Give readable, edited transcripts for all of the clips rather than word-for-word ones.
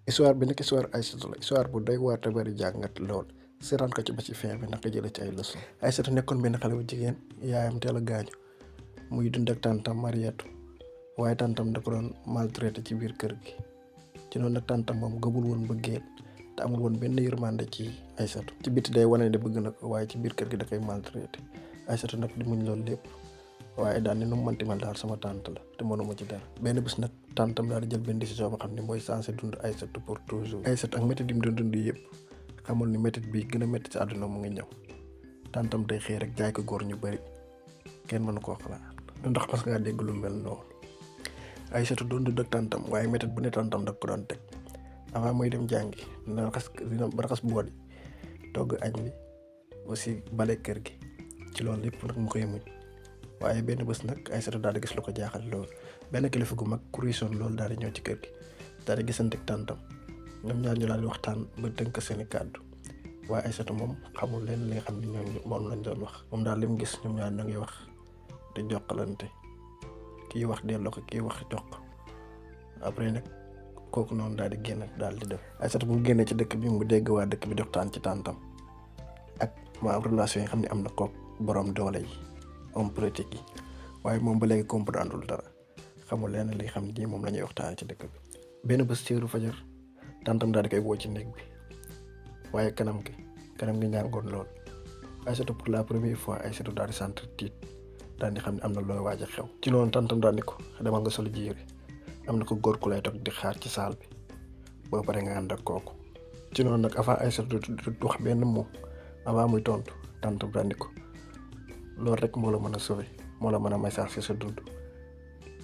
histoire bi nag histoire Aysatu la histoire bu doy waar te bari jàngat lool seetaan ko ci ba ci fin bi naka jële ci ay leçon. Aysatu nekkoon benn xale bu jigéen yaayam teel a gaañu muy dund ak tàntam Mariatu waaye tàntam da ko doon maltraité ci biir kër gi ci noonu nag tàntam moom gëmul woon bëggeel te amul woon benn yërmande ci Aysatu. ci biti day wane ne bëgg na ko waaye ci biir kër gi da koy maltraité Aysatu nag di muñ loolu lépp waaye daal ni nu mu mënti mel daal sama tante la te mënuma ci dara. benn bés nag tantam daal di jël benn décision boo xam ne mooy censé dund Aysatu pour toujours. Aysatu ak métit yi mu doon dund yëpp xamul ni métit bi gën a métti ci àdduna mu ngi ñëw tantam day xëy rek jaay ko góor ñu bari kenn mënu koo xalaat ndax parce que nga dégg lu mel noonu. Aysatu doon dund ak tantam waaye métit bu ne tantam da ko doon teg avant muy dem jàngi dina raxas bool yi togg añ bi aussi bale kër gi ci loolu lépp nag mu koy muñ. waaye benn bés nag Aysatu daal di gis lu ko jaaxal loolu benn kilifa gu mag ku riisoon loolu daal di ñëw ci kër gi daal di gisante ak tàntam ñoom ñaar ñu daal di waxtaan ba tënk seeni kàddu waaye Aysatu moom xamul leen li nga xam ne ñoom moom lañ doon wax. moom daal li mu gis ñoom ñaar ñu ngi wax di jokkalante kii wax delloo ko kii wax jox ko après nag kooku noonu daal di génn daal di dem. Aysatu bu mu génnee ci dëkk bi mu dégg waa dëkk bi di waxtaan ci tàntam ak ma relation yi nga xam ne am na kook borom doole yi. homme politique yi waaye moom ba léegi comprendre dara xamul leen li xam ne moom la ñuy waxtaan ci dëkk bi. benn bés ciiru fajar tantam daal di koy woo ci néeg bi waaye kanam gi ñàngoon lool. Aysatu pour la première fois Aysatu daal di sentir tiit daal di xam ne am na looy waaj a xew. ci noonu tantam daal di ko demal nga sol jiiri am na ko góor ku lay toog di xaar ci saal bi boo pare nga ànd ak kooku. ci noonu nag avant Aysatu du wax benn mot avant muy tontu tantam daal di ko loolu rek moo la mën a sauver moo la mën a may sax ci sa dund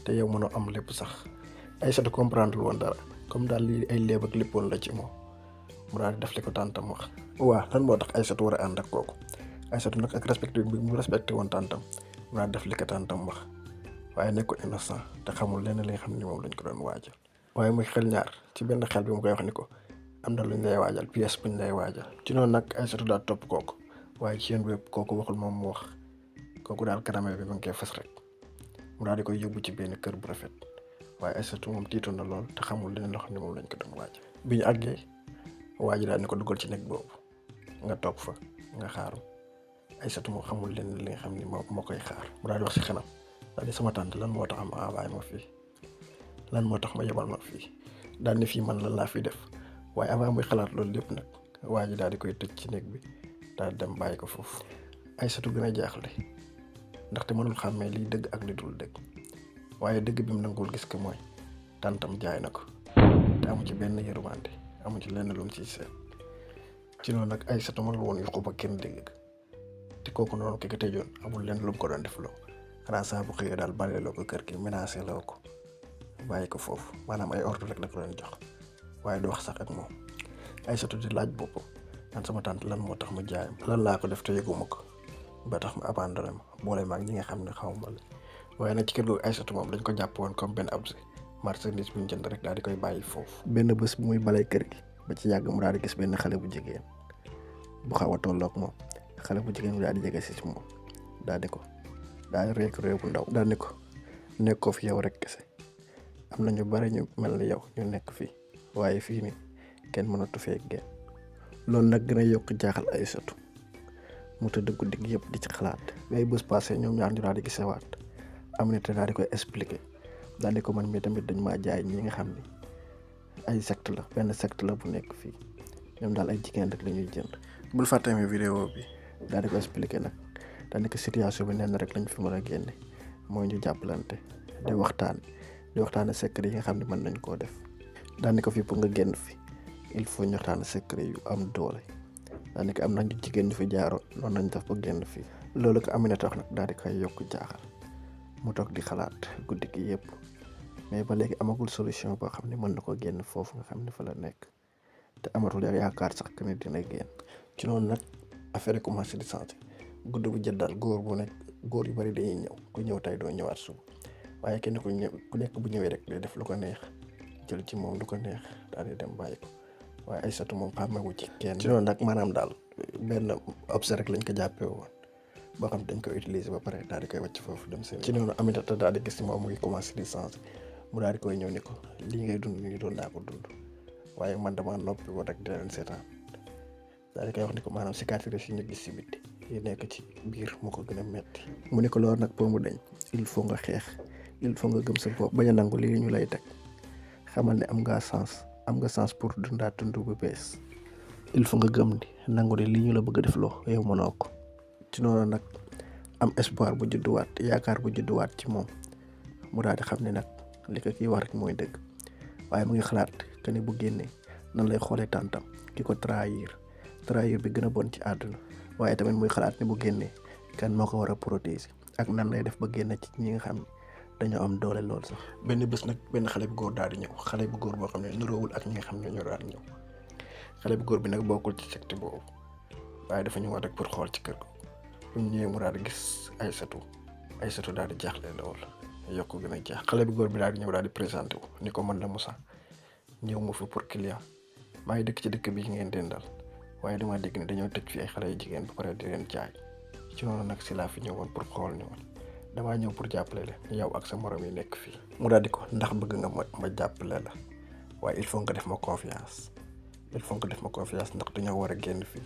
te yow mënoo am lépp sax. Aysatu comprendre woon dara comme daal lii ay léeb ak léppoon la ci moom mu daal di def li ko tàntam wax. waaw lan moo tax Aysatu war a ànd ak kooku Aysatu nag ak respecté bi mu respecté woon tàntam mu daal di def li ko tàntam wax waaye nekkul innocent te xamul lenn li nga xam ne moom lañ ko doon waajal. waaye muy xel ñaar ci benn xel bi mu koy wax ni ko am na luñ lay waajal pièce buñ lay waajal. ci noonu nag Aysatu daal topp kooku waaye ci yoon wépp kooku waxul moom mu wax. kooku daal kaname bi mu ngi koy fës rek mu daal di koy yóbbu ci benn kër bu rafet waaye Aysatu moom tiitoon na lool te xamul leneen loo xam ne moom lañ ko doon waaj. bi ñu àggee waa ji daal ni ko dugal ci nekk boobu nga toog fa nga xaaru Aysatu moom xamul leneen li nga xam ne moo koy xaar. mu daal di wax si xanam daal di sama tante lan moo tax ma envoyé ma fii lan moo tax ma yebal ma fii daal ni fii man lan laa fi def waaye avant muy xalaat loolu lépp nag waa ji daal di koy tëj ci nekk bi daal di dem bàyyi ko foofu. Aysatu gën a jaaxle ndaxte mënul xàmmee liy dëgg ak li dul dëgg waaye dëgg bi mu nanguwul gis ko mooy tàntam jaay na ko te amu ci benn yërmande amu ci lenn lu mu ciy seet. ci noonu nag Aysatu mënul woon yuqu ba kenn dégg te kooku noonu ki ko tëjoon amul lenn lu mu ko doon def loo xanaa saa bu xëyee daal bale loo ko kër gi menacé loo ko bàyyi ko foofu maanaam ay ordre rek la ko doon jox waaye du wax sax ak moom. Aysatu di laaj boppam naan sama tante lan moo tax ma jaayam lan laa ko def te yëguma ko ba tax ma abandonné ma boole ma ak ñi nga xam ne xaw ma la waaye nag ci kër googu Aysatu moom dañ ko jàpp woon comme benn objet marchandise bu ñu jënd rek daal di koy bàyyi foofu. benn bés bu muy balee kër gi ba ci yàgg mu daal di gis benn xale bu jigéen bu xaw a tolloog moom xale bu jigéen bi daal di jege si moom daal di ko daal di réew bu ndaw daal di ko nekkoo fi yow rek kese am na ñu bari ñu mel ni yow ñu nekk fii waaye fii nii kenn mënatu fee génn. loolu nag gën a yokk jaaxal Aysatu mu tëdd guddi gi yëpp di ci xalaat. ngay bés passé ñoom ñaar ñu daal di gisewaat Aminata daal di koy expliquer daal di ko man mii tamit dañ maa jaay ñi nga xam ni ay secte la benn secte la bu nekk fii ñoom daal ay jigéen rek la ñuy jënd. bul fàttee vidéo bi daal di ko expliquer nag daal di ko situation bi nenn rek lañ fi mën a génne mooy ñu jàppalante di waxtaane secret yi nga xam ne mën nañ koo def. daal di ko fii pour nga génn fi il faut ñu waxtaane secret yu am doole daal di ko am nañu jigéen ñu fi jaaroon noonu lañ def ba génn fii. loolu ko Aminata wax nag daal di koy yokk jaaxal mu toog di xalaat guddi gi yëpp mais ba léegi amagul solution boo xam ne mën na ko génn foofu nga xam ne fa la nekk te amatul yaakaar sax que ne dina génn. ci noonu nag affaire yi commencé di changé guddi bu jot daal góor yu bari dañuy ñëw ku ñëw tey doo ñëwaat suba waaye kenn ku nekk bu ñëwee rek day def lu ko neex jël ci moom lu ko neex daal di dem bàyyi ko waaye Aysatu moom xàmmewu ci kenn. ci noonu nag maanaam daal benn objet rek lañ ko jàppee woon boo xam dañ koy utiliser ba pare daal di koy wàcc foofu dem seen. ci noonu Aminata daal di gis ni moom muy commencé di changé mu daal di koy ñëw ni ko lii ngay dund nii doon naa ko dund waaye man dama noppi woon rek di leen seetaan daal di koy wax ni ko maanaam cicatrice yi ñu gis si biti yi nekk ci biir moo ko gën a metti mu ne ko loolu nag pour mu dañ il faut nga xeex il faut nga gëm sa bopp bañ a nangu lii ñu lay teg xamal ne am nga sens pour dundaat dund bu bees il faut nga gëm ni nangu ne lii ñu la bëgg a def loo yow mënoo ko ci noonu nag am espoir bu judduwaat yaakaar bu judduwaat ci moom mu daal di xam ne nag li ko kii wax rek mooy dëgg waaye mu ngi xalaat que ni bu génnee nan lay xoolee tàntam ki ko trahir bi gën a bon ci àdduna waaye tamit muy xalaat ni bu génnee kan moo ko war a protéger ak nan lay def ba génn ci ñi nga xam ne dañoo am doole lool sax. benn bés nag benn xale bu góor daal di ñëw xale bu góor boo xam ne nuroowul ak ñi nga xam ne ñoo daal ñëw xale bu góor bi nag bokkul ci secte boobu waaye dafa ñëwaat rek pour xool ci kër ko bu ñu ñëwee mu daal di gis Aïssatou daal di jaaxle lool yokk gën a jaax xale bu góor bi daal di ñëw daal di présenté wu ni ko man la Moussa ñëw mu fi pour client maa ngi dëkk ci dëkk bi ngeen dendal waaye dama dégg ne dañoo tëj fi ay xale yu jigéen ba pare di leen jaay ci noonu nag si laa fi ñëwoon pour xool ni woon damaa ñëw pour jàppale leen yow ak sa morom yi nekk fii mu daal di ko ndax bëgg nga ma jàppale la waaye il faut nga def ma confiance ndax dañoo war a génn fii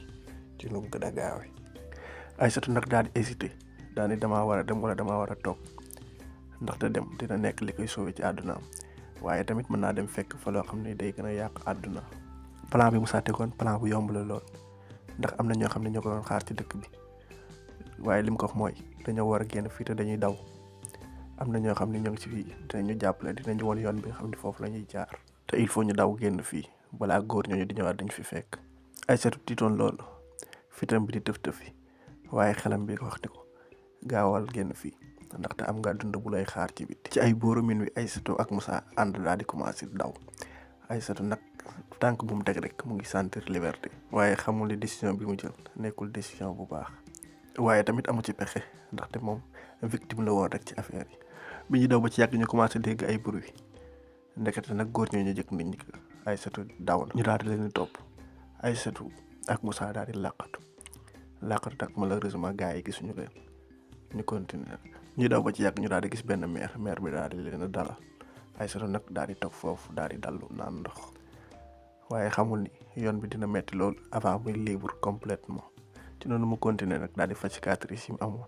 ci nu mu gën a gaawee. Aïssatou nag daal di hésité daal ni damaa war a dem wala damaa war a toog ndaxte dem dina nekk li koy sauvé ci àddunaam waaye tamit mën naa dem fekk fa loo xam ne day gën a yàq àdduna. plan bi Moussa tegoon plan bu yomb la lool ndax am na ñoo xam ne ñoo ko doon xaar ci dëkk bi waaye lim ko wax mooy dañoo war a génn fii te dañuy daw am na ñoo xam ne ñoo ngi ci fii dinañu jàppale dinañu won yoon bi nga xam ne foofu la ñuy jaar te il faut ñu daw génn fii balaa góor ñooñu di ñëwaat dañ fi fekk. Aïssatou tiitoon loolu fitam bi di tëf-tëfi waaye xelam bi wax ni ko gaawal génn fii ndaxte am nga dund bu lay xaar ci biti. ci ay booru minuit Aïssatou ak Moussa ànd daal di commencé daw Aïssatou nag tànk bu mu teg rek mu ngi sentir liberté waaye xamul ni décision bi mu jël nekkul décision bu baax waaye tamit amu ci pexe ndaxte moom victime la woon rek ci affaire yi. bi ñu daw ba ci yàgg ñu commencé dégg ay bruit ndekete nag góor ñooñu jëkk nit ñi Aïssatou daw na ñu daal di leen topp Aïssatou ak Moussa daal di làqatu nag malheureusement gars yi gisuñu leen ñu continuer ñu daw ba ci yàgg ñu daal di gis benn maire bi daal di leen dalal Aïssatou nag daal di toog foofu daal di dallu naan ndox waaye xamul ni yoon bi dina metti lool avant muy libre complètement ci noonu mu continuer nag daal di faj cicatrice yi mu amoon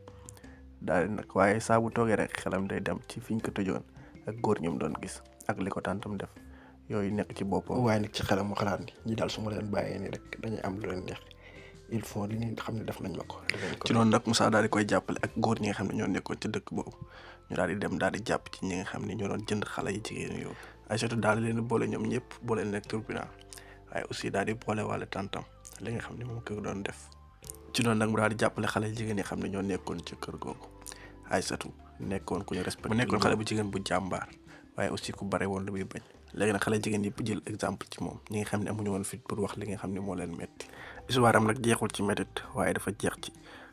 daal di nag waaye saa bu toogee rek xelam day dem ci fiñ ko tëjoon ak góor ñi mu doon gis ak li ko tàntam def yooyu nekk ci boppam. waaye nag ci xelam mu xalaat ni ñi daal su ma leen bàyyee nii rek dañuy am lu leen neex il faut li nga xam ne def nañ ma ko. ci noonu nag Moussa daal di koy jàppale ak góor ñi nga xam ne ñoo nekkoon ci dëkk boobu ñu daal di dem daal di jàpp ci ñi nga xam ne ñoo doon jënd xale yi jigéen yooyu. Aïssatou daal di leen boole ñoom ñëpp boole leen ak tribunal waaye aussi daal di boole wàlle tàntam li nga xam ne moom ko doon def. ci noonu nag mu daal di jàppale xale jigéen yi xam ne ñoo nekkoon ci kër googu Aïssatou nekkoon ku ñu respecté mu nekkoon xale bu jigéen bu jàmbaar waaye aussi ku bare woon lu muy bañ. léegi nag xale jigéen yëpp jël exemple ci moom ñi nga xam ne amuñu woon fit pour wax li nga xam ne moo leen metti histoire am nag jeexul ci métit waaye dafa jeex ci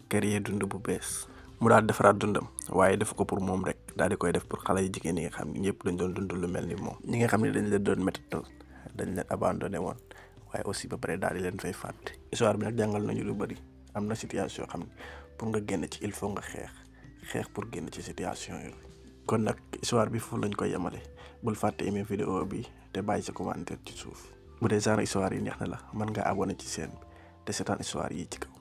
créer dund bu bees mu daal defaraat dundam waaye def ko pour moom rek daal di koy def pour xale yu jigéen yi nga xam ne ñëpp dañ doon dund lu mel ni moom ñi nga xam ne dañ leen doon métital dañ leen abandonné woon waaye aussi ba pare daal di leen fay fàtte. histoire bi nag jàngal nañu lu bëri am na situation xam ne pour nga génn ci il faut nga xeex pour génn ci situation yooyu. kon nag histoire bi foofu lañ koy yemale bul fàtte aimer vidéo bi te bàyyi sa commentaire ci suuf bu dee genre histoire yi neex na la mën nga abonné ci chaîne bi te seetaan histoire yi ci kaw.